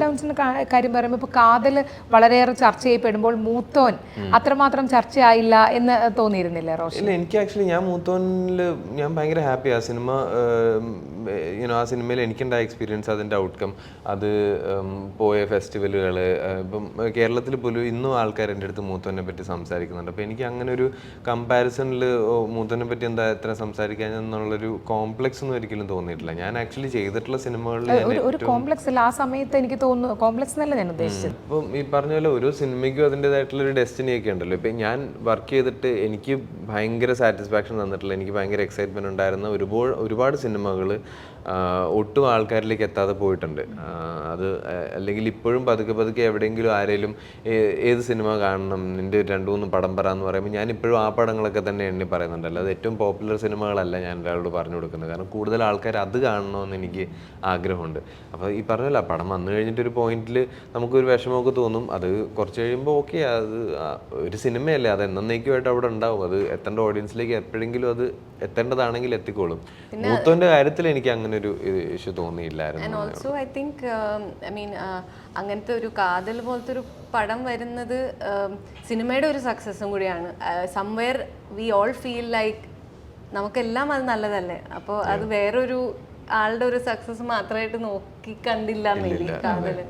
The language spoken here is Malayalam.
ഡൗൺസിന്റെ കാര്യം പറയുമ്പോൾ ഇപ്പോൾ കാതൽ വളരെയേറെ ചർച്ച ചെയ്യപ്പെടുമ്പോൾ മൂത്തോൻ അത്രമാത്രം ചർച്ചയായില്ല എന്ന് തോന്നിയിരുന്നില്ലേ റോഷൻ? ഇല്ല, എനിക്ക് ആക്ച്വലി ഞാൻ മൂത്തോനിൽ ഞാൻ ഭയങ്കര ഹാപ്പി. ആ സിനിമ ആ സിനിമയിൽ എനിക്കുണ്ടായ എക്സ്പീരിയൻസ്, അതിൻ്റെ ഔട്ട്കം, അത് പോയ ഫെസ്റ്റിവലുകൾ, ഇപ്പം കേരളത്തിൽ പോലും ഇന്നും ആൾക്കാർ എൻ്റെ അടുത്ത് മൂത്തോനെ പറ്റി സംസാരിക്കുന്നുണ്ട്. അപ്പോൾ എനിക്ക് അങ്ങനെ ഒരു കമ്പാരിസണിൽ മൂത്തോനെ പറ്റി എന്താ എത്ര സംസാരിക്കാൻ എന്നുള്ളൊരു കോംപ്ലക്സ് ഒന്നും ഒരിക്കലും തോന്നിയിട്ടില്ല. ഞാൻ ആക്ച്വലി ചെയ്തിട്ടുള്ള സിനിമകളിൽ ഒരു കോംപ്ലക്സ് അല്ല ആ സമയത്ത് എനിക്ക് തോന്നുന്നു. കോംപ്ലക്സ് എന്നല്ല ഞാൻ ഉദ്ദേശിച്ചത്. ഇപ്പം ഈ പറഞ്ഞ പോലെ ഓരോ സിനിമയ്ക്കും അതിൻ്റെതായിട്ടുള്ളൊരു ഡെസ്റ്റിനി ഒക്കെ ഉണ്ടല്ലോ. ഇപ്പം ഞാൻ വർക്ക് ചെയ്തിട്ട് എനിക്ക് ഭയങ്കര സാറ്റിസ്ഫാക്ഷൻ തന്നിട്ടുള്ള, എനിക്ക് ഭയങ്കര എക്സൈറ്റ്മെൻറ്റ് ഉണ്ടായിരുന്ന ഒരുപാട് സിനിമകൾ ഒട്ടും ആൾക്കാരിലേക്ക് എത്താതെ പോയിട്ടുണ്ട്. അത് അല്ലെങ്കിൽ ഇപ്പോഴും പതുക്കെ എവിടെയെങ്കിലും ആരെങ്കിലും ഏത് സിനിമ കാണണം, നിൻ്റെ 2-3 പടം പറയാമെന്ന് പറയുമ്പോൾ ഞാൻ ഇപ്പോഴും ആ പടങ്ങളൊക്കെ തന്നെ എണ്ണി പറയുന്നുണ്ടല്ലോ. അത് ഏറ്റവും പോപ്പുലർ സിനിമകളല്ല ഞാൻ ഒരാളോട് പറഞ്ഞു കൊടുക്കുന്നത്. കാരണം കൂടുതൽ ആൾക്കാർ അത് കാണണമെന്ന് എനിക്ക് ആഗ്രഹമുണ്ട്. അപ്പോൾ ഈ പറഞ്ഞല്ലോ, പടം വന്നു കഴിഞ്ഞിട്ടൊരു പോയിന്റിൽ നമുക്കൊരു വിഷമമൊക്കെ തോന്നും. അത് കുറച്ച് കഴിയുമ്പോൾ ഓക്കെ, അത് ഒരു സിനിമയല്ലേ, അത് എന്നേക്കുമായിട്ട് അവിടെ ഉണ്ടാവും. അത് എത്തേണ്ട ഓഡിയൻസിലേക്ക് എപ്പോഴെങ്കിലും അത് എത്തേണ്ടതാണെങ്കിൽ എത്തിക്കോളും. മൂത്തോന്റെ കാര്യത്തിൽ എനിക്ക് അങ്ങനെ ഒരു ഇഷ്യൂ തോന്നിയില്ലായിരുന്നു. ഓൾസോ ഐ തിങ്ക് അങ്ങനത്തെ ഒരു കാതൽ പോലത്തെ ഒരു പടം വരുന്നത് സിനിമയുടെ ഒരു സക്സസ്സും കൂടിയാണ്. Somewhere we all feel like നമുക്കെല്ലാം അത് നല്ലതല്ലേ. അപ്പോൾ അത് വേറൊരു ആളുടെ ഒരു സക്സസ് മാത്രമായിട്ട് നോക്കി കണ്ടില്ല കാതല്.